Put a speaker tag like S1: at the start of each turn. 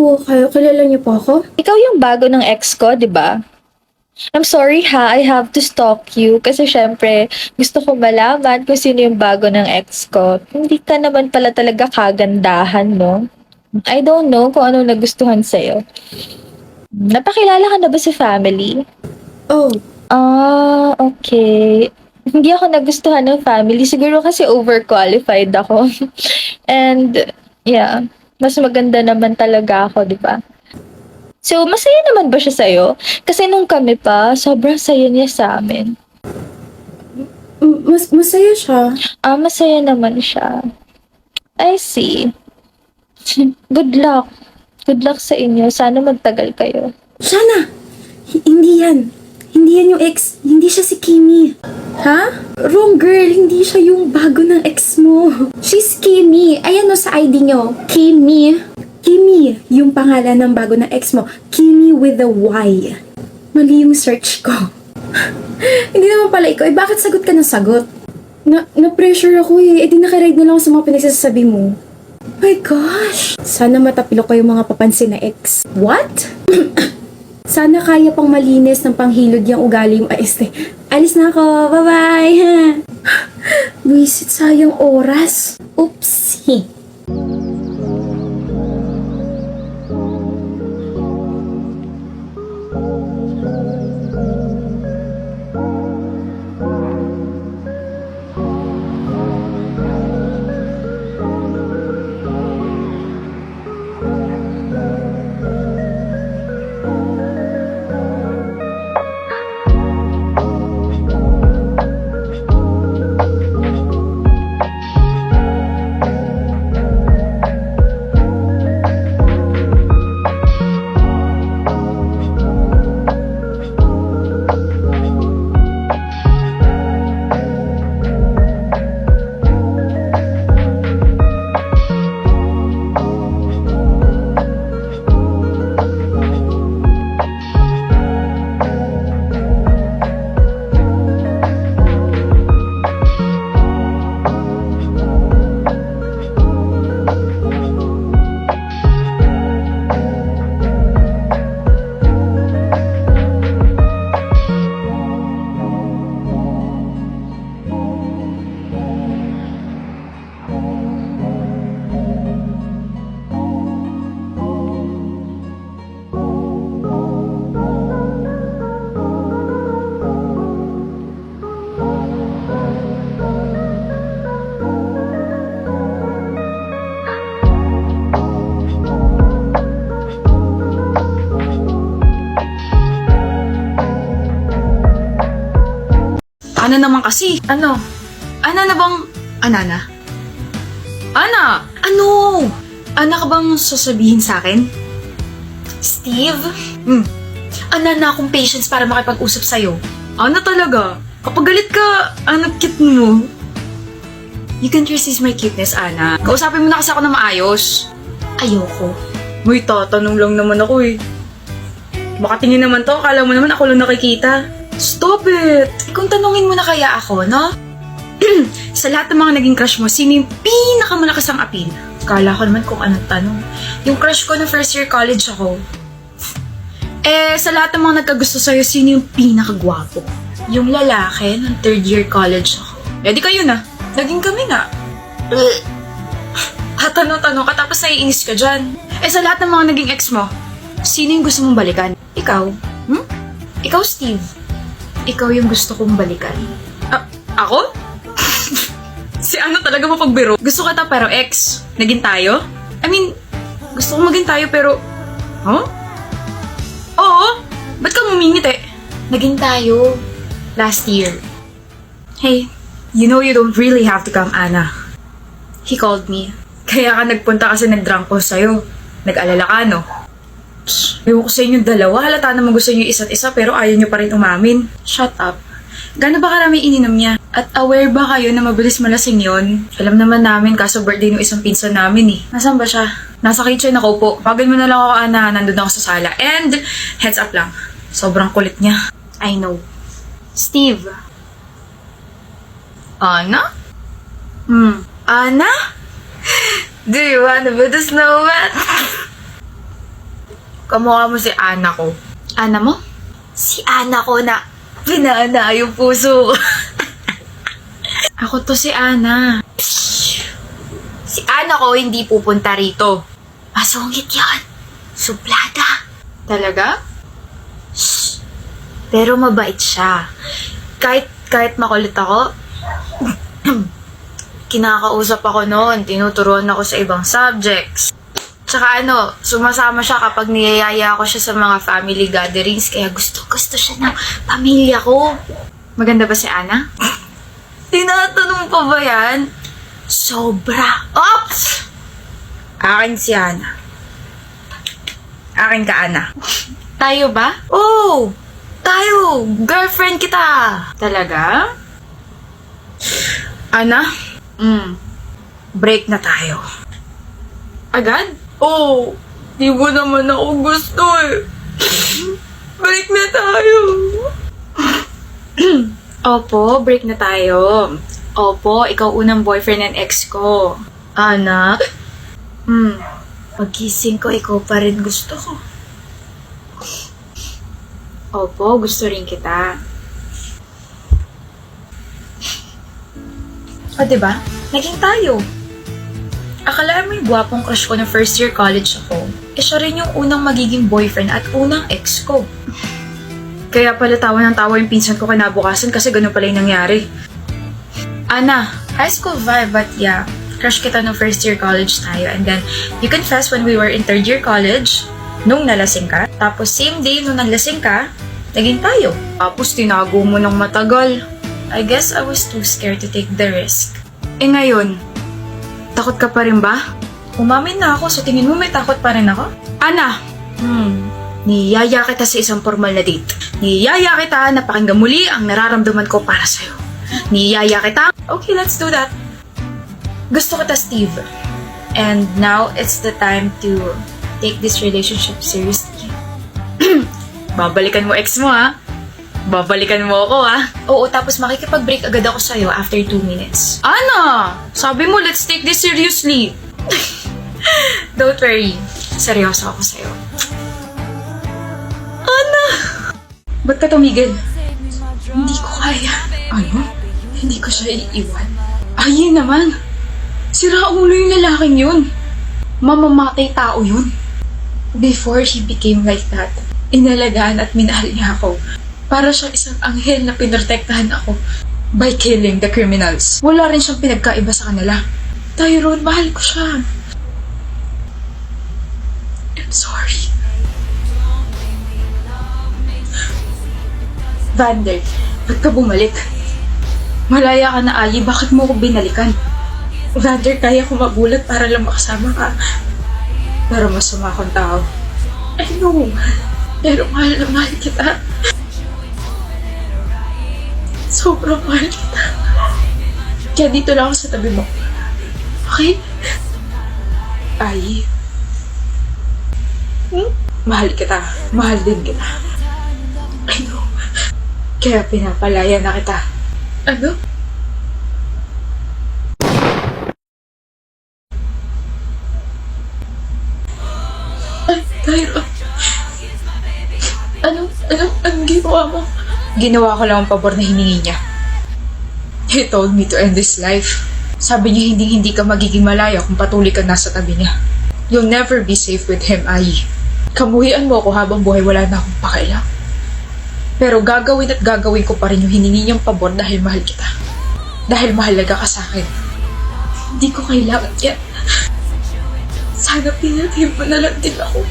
S1: po kayo? Kilala niyo po ako?
S2: Ikaw yung bago ng ex ko, di ba? I'm sorry ha, I have to stalk you kasi syempre gusto ko malaman kung sino yung bago ng ex ko. Hindi ka naman pala talaga kagandahan, no? I don't know kung ano nagustuhan sa'yo. Napakilala ka na ba sa family?
S1: Oh,
S2: Okay. Hindi ako nagustuhan ng family. Siguro kasi overqualified ako. And, yeah, mas maganda naman talaga ako, di ba? So, masaya naman ba siya sa'yo? Kasi nung kami pa, sobrang saya niya sa amin.
S1: masaya siya.
S2: Masaya naman siya. I see. Good luck. Good luck sa inyo. Sana magtagal kayo.
S1: Sana! Hindi yan. Hindi yan yung ex. Hindi siya si Kimi. Ha? Wrong girl. Hindi siya yung bago ng ex mo. She's Kimi. Ayan o sa ID nyo. Kimi. Kimi, yung pangalan ng bago ng ex mo. Kimi with a Y. Mali yung search ko. Hindi naman pala ikaw. Eh, bakit sagot ka ng sagot? Na-pressure ako eh. Eh, di nakiride na lang ako sa mga pinagsasabi mo. My gosh! Sana matapilo ko yung mga papansin na ex. What? Sana kaya pang malinis ng panghilod yung ugali yung este. Alis na ako. Bye-bye! Wisit sayang oras. Oopsie.
S3: Ana naman kasi. Ano? Ana na bang... Ana? Ana! Ano? Ana ka bang sasabihin sa akin? Steve? Ana na akong patience para makipag-usap sa'yo. Ana talaga? Kapag galit ka, anak cute mo. You can resist my cuteness, Ana. Kausapin mo na kasi ako na maayos. Ayoko. May tatanong lang naman ako eh. Makatingin naman to, akala mo naman ako lang nakikita. Stop it! Kung tanungin mo na kaya ako, no? Sa lahat ng mga naging crush mo, sino yung pinakamalakas ang appeal? Kala ko naman kung anong tanong. Yung crush ko na first year college ako. Sa lahat ng mga nagkagusto sa'yo, sino yung pinakagwapo? Yung lalaki ng third year college ako. Di kayo na. Naging kami nga. Tanong-tanong ka tapos naiinis ka dyan. Sa lahat ng mga naging ex mo, sino yung gusto mong balikan? Ikaw? Ikaw, Steve. Ikaw yung gusto kong balikan. Ako? Si ano talaga mapagbiro? Gusto kita pero ex. Naging tayo? I mean, gusto kong maging tayo pero... Huh? Oo. Ba't ka ngumingit eh? Naging tayo. Last year. Hey, you know you don't really have to come, Ana. He called me. Kaya ka nagpunta kasi nag-drunk ko sa'yo. Nag-alala ka, no? Ewan ko sa inyong dalawa, halata naman gusto niyo isa't isa pero ayaw niyo pa rin umamin. Shut up. Gano'n ba karami ininom niya? At aware ba kayo na mabilis malasing yon? Alam naman namin kaso birthday ng isang pinsan namin eh. Nasaan ba siya? Nasa kitchen ako po. Pagin mo na lang ako, Ana. Nandun ako sa sala. And, heads up lang. Sobrang kulit niya. I know. Steve. Ana? Ana? Do you wanna be the snowman? Kamukha mo si Ana ko. Ana mo? Si Ana ko na pinaana yung puso. Ako to si Ana. Si Ana ko hindi pupunta rito. Masungit yan. Suplada. Talaga? Shh. Pero mabait siya. Kahit makulit ako, kinakausap ako noon, tinuturuan ako sa ibang subjects. Tsaka sumasama siya kapag niyayaya ko siya sa mga family gatherings, kaya gusto siya ng pamilya ko. Maganda ba si Ana? Tinatanong pa ba yan? Sobra. Oops! Akin si Ana. Akin ka, Ana. Tayo ba? Oh! Tayo! Girlfriend kita! Talaga? Ana? Break na tayo. Agad? Oh! Di mo naman ako gusto eh. Break na tayo. Opo, break na tayo. Opo, ikaw unang boyfriend and ex ko. Ana? Pagkising ko, ikaw pa rin gusto ko. Opo, gusto rin kita. O, diba? Naging tayo. Akala mo yung gwapong crush ko na first year college ako, siya rin yung unang magiging boyfriend at unang ex ko. Kaya pala tawa ng tawa yung pinsan ko kinabukasan kasi ganun pala yung nangyari. Ana, high school vibe, but yeah, crush kita nung first year college tayo. And then, you confessed when we were in third year college, nung nalasing ka. Tapos same day nung nalasing ka, naging tayo. Tapos tinago mo ng matagal. I guess I was too scared to take the risk. Eh ngayon, takot ka pa rin ba? Umamin na ako, so tingin mo may takot pa rin ako? Ana! Niyaya kita sa isang formal na date. Niyaya kita na pakinggan muli ang nararamdaman ko para sa'yo. Niyaya kita. Okay, let's do that. Gusto kita, Steve. And now, it's the time to take this relationship seriously. Babalikan mo ex mo, ha? Babalikan mo ako, ha? Oo, tapos makikipag-break agad ako sa'yo after 2 minutes. Ana! Sabi mo, let's take this seriously. Don't worry. Seryoso ako sa'yo. Ana! Ba't ka tumigil? Hindi ko kaya. Ano? Hindi ko siya iiwan. Ay, naman. Sira ulo yung lalaking yun. Mamamatay tao yun. Before he became like that, inalagaan at minahal niya ako. Para siyang isang anghel na pinrotektahan ako by killing the criminals. Wala rin siyang pinagkaiba sa kanila. Tyrone, mahal ko siya. I'm sorry. Vander, ba't ka bumalik? Malaya ka na, Ayi. Bakit mo ko binalikan? Vander, kaya ko magulat para lang makasama ka. Pero masama akong tao. I know. Pero mahal na mahal kita. Sobrang mahal kita. Kaya dito lang ako sa tabi mo. Okay? Ay. Mahal kita. Mahal din kita. I know. Kaya pinapalaya na kita. Ano? Ay, Tyron. Anong ginawa mo? Ginawa ko lang ang pabor na hiningi niya. He told me to end this life. Sabi niya hindi ka magiging malaya kung patuloy ka nasa tabi niya. You'll never be safe with him, Ayi. Kamuhian mo ako habang buhay, wala na akong pakialam. Pero gagawin ko pa rin yung hiningi niyang pabor dahil mahal kita. Dahil mahalaga ka sa akin. Hindi ko kailangan yan. Sana pinatid mo na lang din ako.